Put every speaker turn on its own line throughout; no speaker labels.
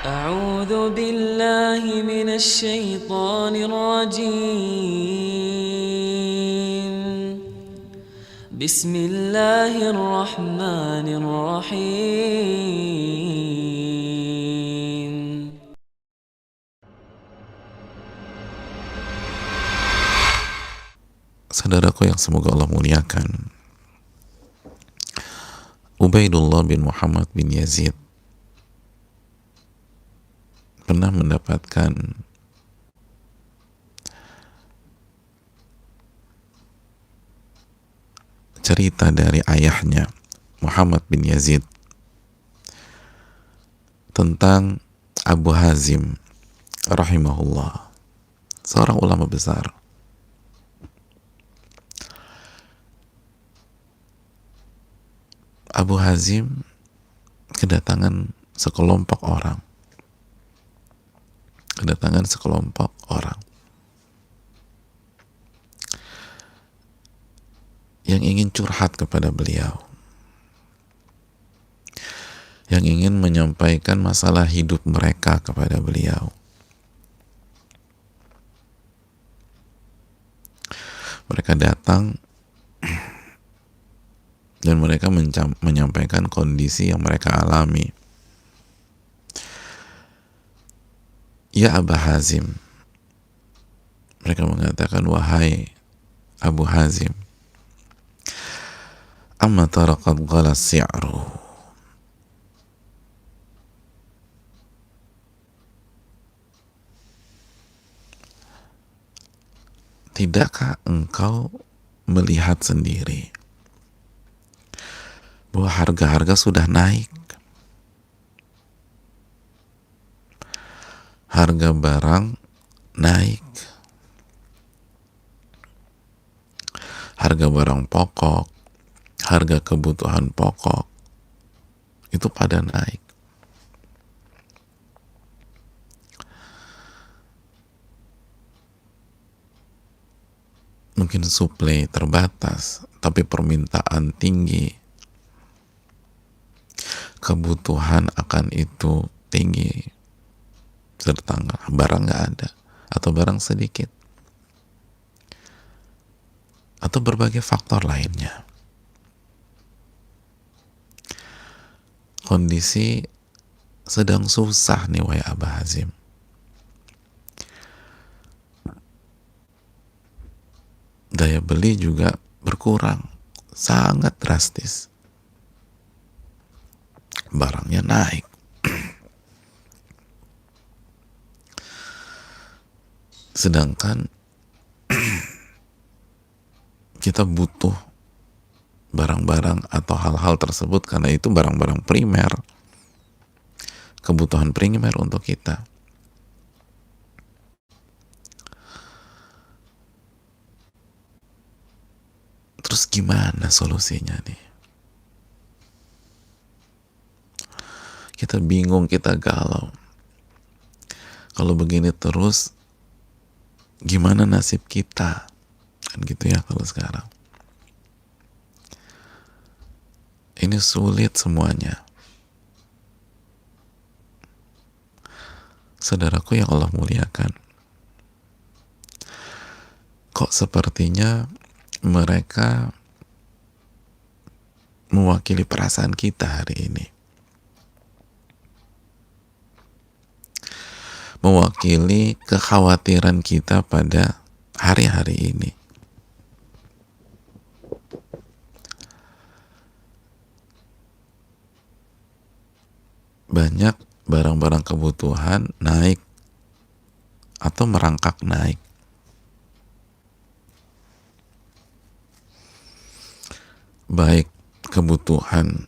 أعوذ بالله من الشيطان الرجيم بسم الله الرحمن الرحيم
Saudaraku yang semoga Allah muliakan, Ubaidullah bin Muhammad bin Yazid pernah mendapatkan cerita dari ayahnya Muhammad bin Yazid tentang Abu Hazim rahimahullah, seorang ulama besar. Abu Hazim kedatangan sekelompok orang yang ingin curhat kepada beliau, yang ingin menyampaikan masalah hidup mereka kepada beliau. Mereka datang dan mereka menyampaikan kondisi yang mereka alami. Ya Abu Hazim, mereka mengatakan, wahai Abu Hazim, amma tara qad ghala si'ru, tidakkah engkau melihat sendiri bahwa harga-harga sudah naik? Harga barang naik, harga barang pokok, harga kebutuhan pokok itu pada naik. Mungkin suplai terbatas, tapi permintaan tinggi. Kebutuhan akan itu tinggi, serta barang nggak ada, atau barang sedikit, atau berbagai faktor lainnya. Kondisi sedang susah nih, wahai Abu Hazim. Daya beli juga berkurang, sangat drastis. Barangnya naik. Sedangkan kita butuh barang-barang atau hal-hal tersebut karena itu barang-barang primer, kebutuhan primer untuk kita. Terus gimana solusinya nih? Kita bingung, kita galau. Kalau begini terus, gimana nasib kita? Kan gitu ya kalau sekarang. Ini sulit semuanya. Saudaraku yang Allah muliakan, kok sepertinya mereka mewakili perasaan kita hari ini, mewakili kekhawatiran kita pada hari-hari ini. Banyak barang-barang kebutuhan naik atau merangkak naik. Baik kebutuhan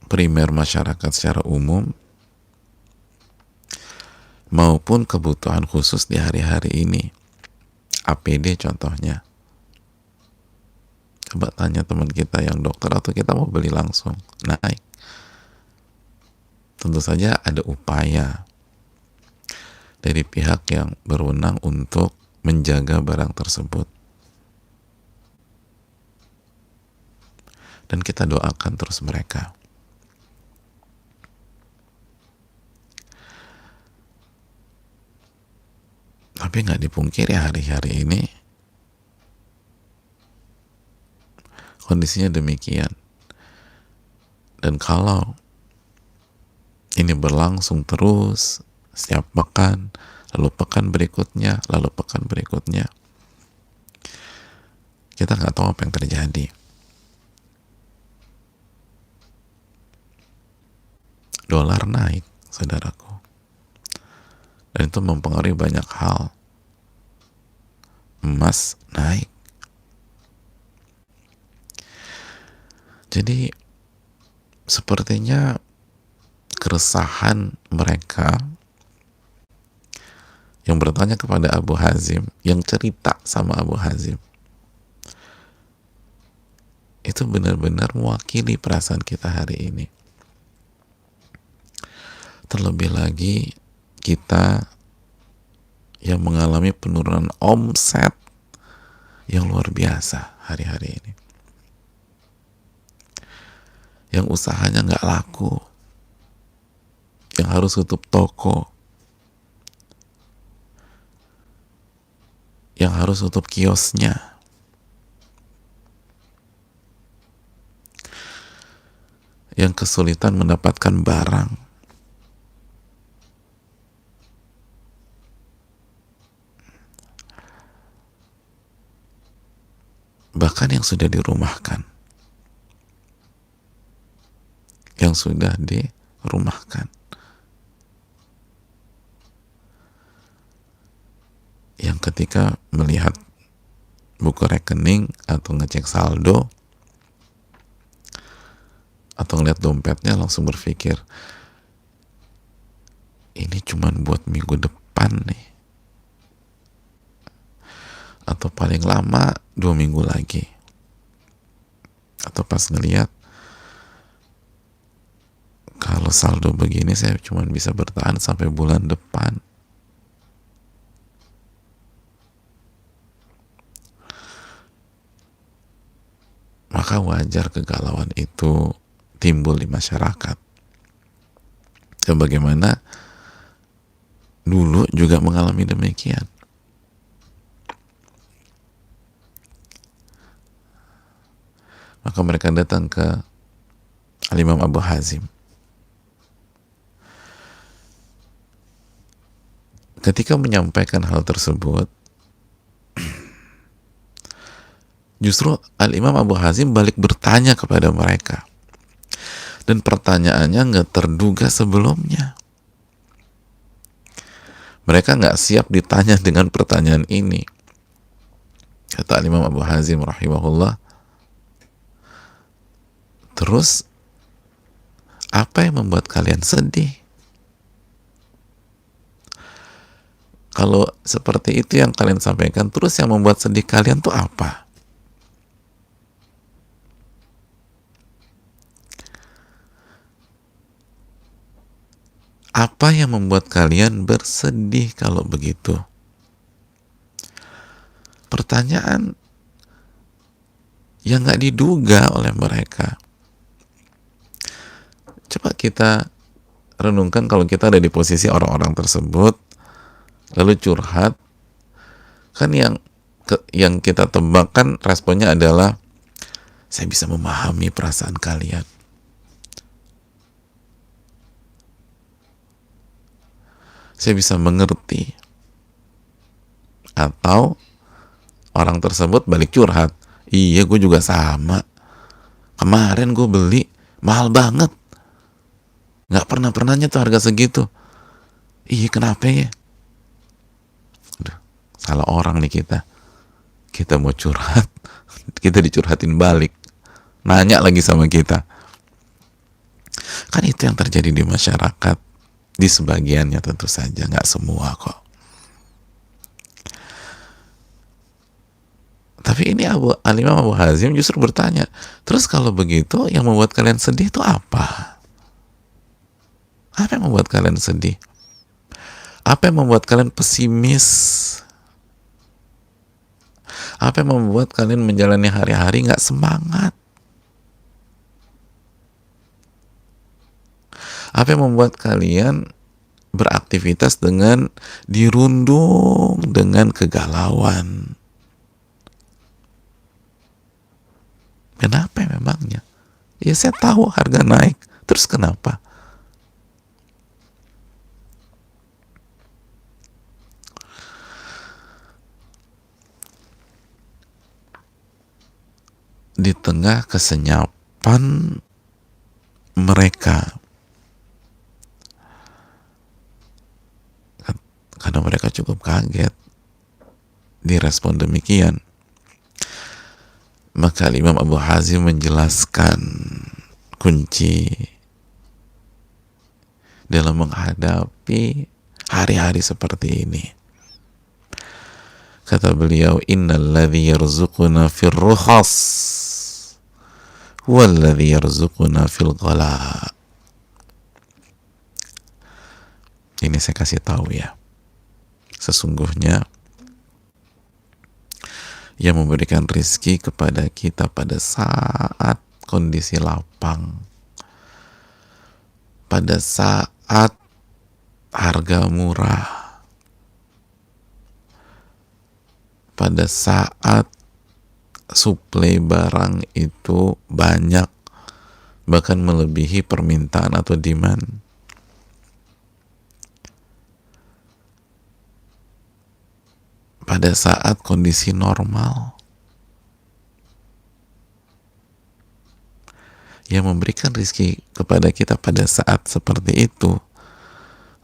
primer masyarakat secara umum maupun kebutuhan khusus di hari-hari ini. APD contohnya. Coba tanya teman kita yang dokter atau kita mau beli langsung, naik. Tentu saja ada upaya dari pihak yang berwenang untuk menjaga barang tersebut. Dan kita doakan terus mereka. Tapi nggak dipungkiri hari-hari ini kondisinya demikian. Dan kalau ini berlangsung terus setiap pekan, lalu pekan berikutnya, lalu pekan berikutnya, kita nggak tahu apa yang terjadi. Dolar naik, saudaraku, dan itu mempengaruhi banyak hal. Emas naik. Jadi sepertinya keresahan mereka yang bertanya kepada Abu Hazim, yang cerita sama Abu Hazim, itu benar-benar mewakili perasaan kita hari ini. Terlebih lagi kita yang mengalami penurunan omset yang luar biasa hari-hari ini, yang usahanya nggak laku, yang harus tutup toko, yang harus tutup kiosnya, yang kesulitan mendapatkan barang. Bahkan yang sudah dirumahkan, yang ketika melihat buku rekening atau ngecek saldo atau ngeliat dompetnya langsung berpikir, ini cuman buat minggu depan nih, atau paling lama 2 minggu lagi. Atau pas ngeliat, kalau saldo begini saya cuma bisa bertahan sampai bulan depan. Maka wajar kegalauan itu timbul di masyarakat. Dan bagaimana dulu juga mengalami demikian. Maka mereka datang ke Al-Imam Abu Hazim. Ketika menyampaikan hal tersebut, justru Al-Imam Abu Hazim balik bertanya kepada mereka. Dan pertanyaannya nggak terduga sebelumnya. Mereka nggak siap ditanya dengan pertanyaan ini. Kata Al-Imam Abu Hazim rahimahullah, terus apa yang membuat kalian sedih? Kalau seperti itu yang kalian sampaikan, terus yang membuat sedih kalian tuh apa? Apa yang membuat kalian bersedih kalau begitu? Pertanyaan yang nggak diduga oleh mereka. Coba kita renungkan kalau kita ada di posisi orang-orang tersebut, lalu curhat, kan yang kita tebak kan responnya adalah, saya bisa memahami perasaan kalian. Saya bisa mengerti. Atau orang tersebut balik curhat, iya gue juga sama, kemarin gue beli mahal banget, nggak pernahnya tuh harga segitu. Iya kenapa ya? Aduh, salah orang nih kita mau curhat, kita dicurhatin balik, nanya lagi sama kita. Kan itu yang terjadi di masyarakat, di sebagiannya tentu saja, nggak semua kok. Tapi ini Al-Imam Abu Hazim justru bertanya, terus kalau begitu yang membuat kalian sedih itu apa? Apa yang membuat kalian sedih? Apa yang membuat kalian pesimis? Apa yang membuat kalian menjalani hari-hari nggak semangat? Apa yang membuat kalian beraktivitas dengan dirundung dengan kegalauan. Kenapa memangnya? Ya saya tahu harga naik, terus kenapa? Di tengah kesenyapan mereka, karena mereka cukup kaget direspon demikian, maka Imam Abu Hazim menjelaskan kunci dalam menghadapi hari-hari seperti ini. Kata beliau, innalladzi yarzuquna fir ruhas huwallazi yarzuquna fil ghala. Ini saya kasih tahu ya. Sesungguhnya yang memberikan rizki kepada kita pada saat kondisi lapang, pada saat harga murah, pada saat suplai barang itu banyak, bahkan melebihi permintaan atau demand. Pada saat kondisi normal, yang memberikan rizki kepada kita pada saat seperti itu,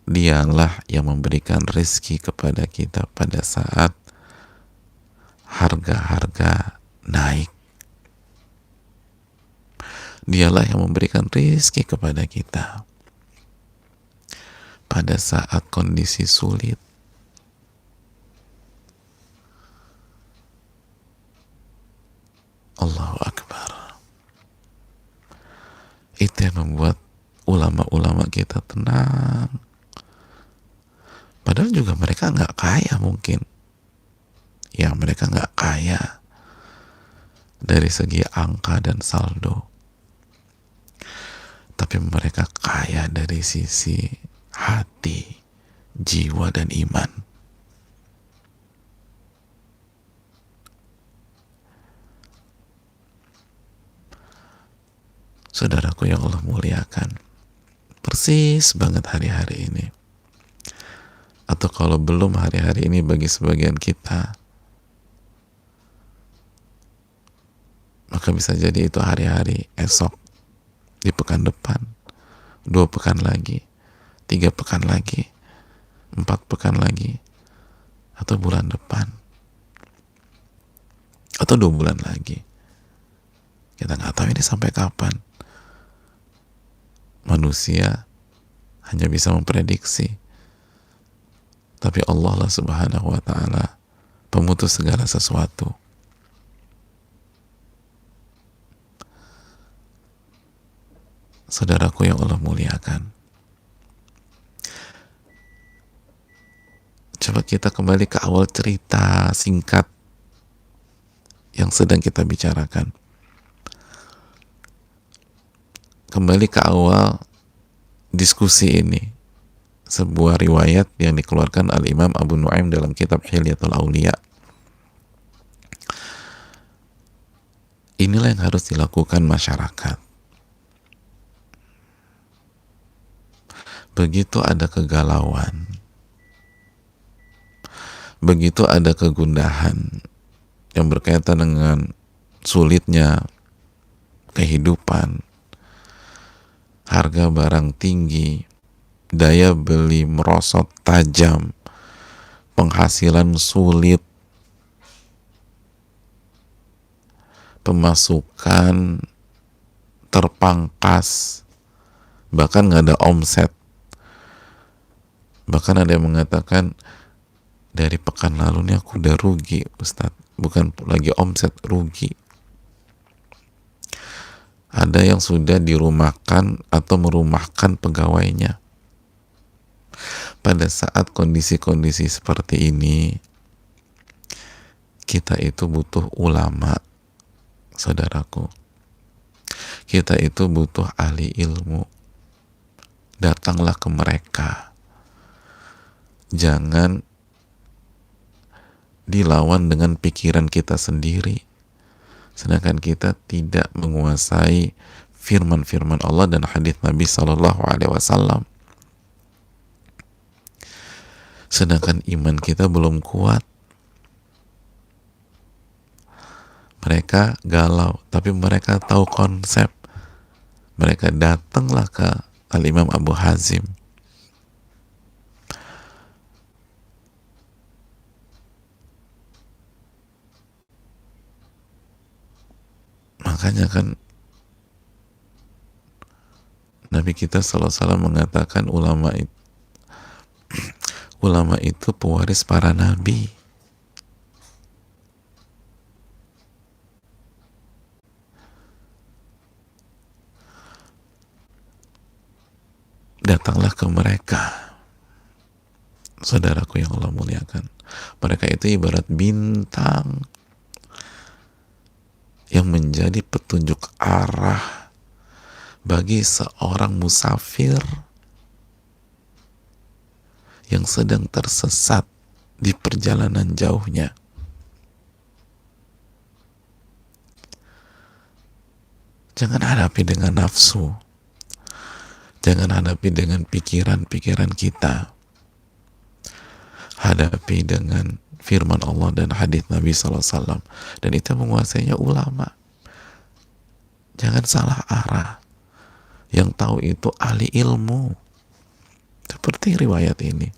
dialah yang memberikan rizki kepada kita pada saat harga-harga naik. Dialah yang memberikan rizki kepada kita pada saat kondisi sulit. Allahu Akbar. Itu yang membuat ulama-ulama kita tenang. Padahal juga mereka nggak kaya mungkin. Ya, mereka nggak kaya dari segi angka dan saldo. Tapi mereka kaya dari sisi hati, jiwa, dan iman. Saudaraku yang Allah muliakan, persis banget hari-hari ini. Atau kalau belum hari-hari ini bagi sebagian kita, maka bisa jadi itu hari-hari esok, di pekan depan, 2 pekan lagi, 3 pekan lagi, 4 pekan lagi, atau bulan depan, atau 2 bulan lagi. Kita nggak tahu ini sampai kapan. Manusia hanya bisa memprediksi, tapi Allah lah Subhanahu wa ta'ala pemutus segala sesuatu. Saudaraku yang Allah muliakan, coba kita kembali ke awal cerita singkat yang sedang kita bicarakan. Kembali ke awal diskusi ini, sebuah riwayat yang dikeluarkan Al-Imam Abu Nuaim dalam kitab Hilyatul Aulia. Inilah yang harus dilakukan masyarakat. Begitu ada kegalauan, begitu ada kegundahan yang berkaitan dengan sulitnya kehidupan, harga barang tinggi, daya beli merosot tajam, penghasilan sulit, pemasukan terpangkas, bahkan nggak ada omset. Bahkan ada yang mengatakan, dari pekan lalu nih aku udah rugi Ustadz, bukan lagi omset, rugi. Ada yang sudah dirumahkan atau merumahkan pegawainya. Pada saat kondisi-kondisi seperti ini, kita itu butuh ulama, saudaraku. Kita itu butuh ahli ilmu. Datanglah ke mereka, jangan dilawan dengan pikiran kita sendiri, sedangkan kita tidak menguasai firman-firman Allah dan hadis Nabi Shallallahu Alaihi Wasallam. Sedangkan iman kita belum kuat. Mereka galau, tapi mereka tahu konsep. Mereka datanglah ke Al-Imam Abu Hazim. Makanya kan Nabi kita sallallahu alaihi wasallam mengatakan ulama itu pewaris para nabi. Datanglah ke mereka, saudaraku yang Allah muliakan. Mereka itu ibarat bintang yang menjadi petunjuk arah bagi seorang musafir yang sedang tersesat di perjalanan jauhnya. Jangan hadapi dengan nafsu, jangan hadapi dengan pikiran-pikiran kita, hadapi dengan firman Allah dan hadis Nabi SAW, dan itu menguasainya ulama. Jangan salah arah. Yang tahu itu ahli ilmu, seperti riwayat ini.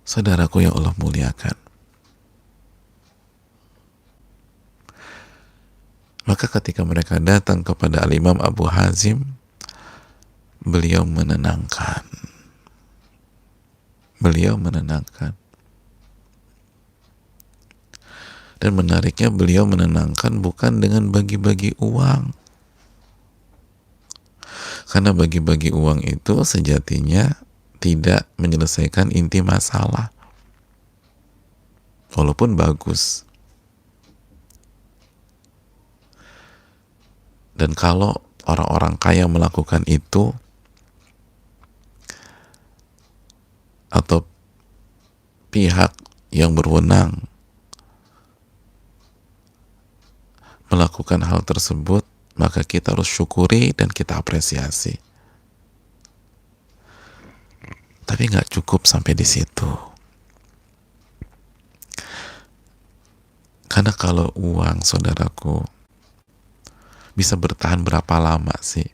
Saudaraku yang Allah muliakan, maka ketika mereka datang kepada Al-Imam Abu Hazim, beliau menenangkan. Dan menariknya, beliau menenangkan bukan dengan bagi-bagi uang. Karena bagi-bagi uang itu sejatinya tidak menyelesaikan inti masalah. Walaupun bagus. Dan kalau orang-orang kaya melakukan itu, atau pihak yang berwenang melakukan hal tersebut, maka kita harus syukuri dan kita apresiasi. Tapi nggak cukup sampai di situ. Karena kalau uang, saudaraku, bisa bertahan berapa lama sih?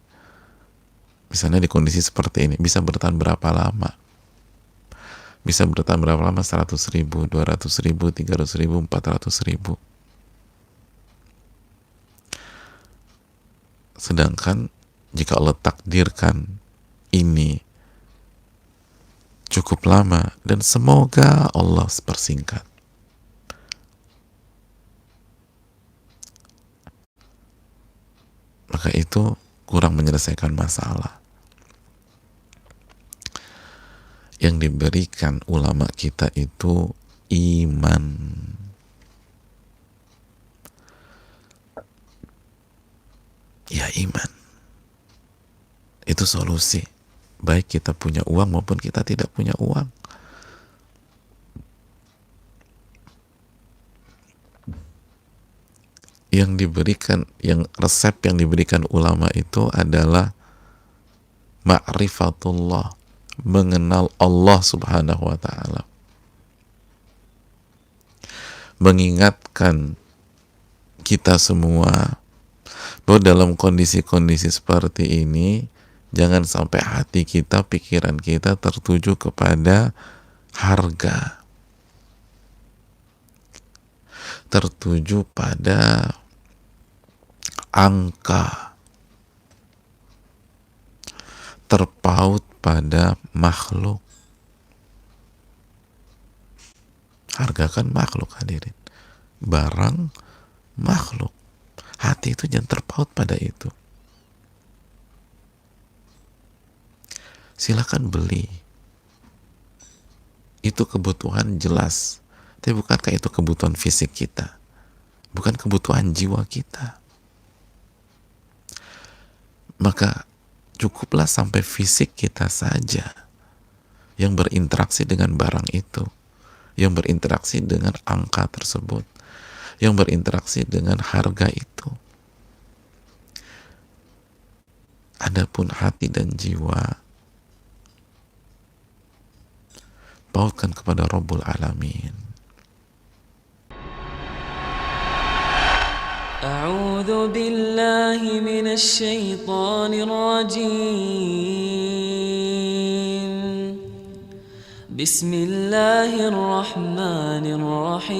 Misalnya di kondisi seperti ini, bisa bertahan berapa lama? Bisa bertahan berapa lama? 100.000, 200.000, 300.000, 400.000. Sedangkan jika Allah takdirkan ini cukup lama, dan semoga Allah persingkat, maka itu kurang menyelesaikan masalah. Yang diberikan ulama kita itu iman. Ya, iman. Itu solusi. Baik kita punya uang maupun kita tidak punya uang. Yang diberikan, resep yang diberikan ulama itu adalah ma'rifatullah, mengenal Allah Subhanahu wa ta'ala. Mengingatkan kita semua bahwa dalam kondisi-kondisi seperti ini, jangan sampai hati kita, pikiran kita tertuju kepada harga, tertuju pada angka, terpaut pada makhluk. Harga kan makhluk, hadirin. Barang makhluk. Hati itu jangan terpaut pada itu. Silakan beli. Itu kebutuhan jelas. Tapi bukankah itu kebutuhan fisik kita? Bukan kebutuhan jiwa kita. maka cukuplah sampai fisik kita saja yang berinteraksi dengan barang itu, yang berinteraksi dengan angka tersebut, yang berinteraksi dengan harga itu. Adapun hati dan jiwa, pautkan kepada Rabbul Alamin.
أعوذ بالله من الشيطان الرجيم بسم الله الرحمن الرحيم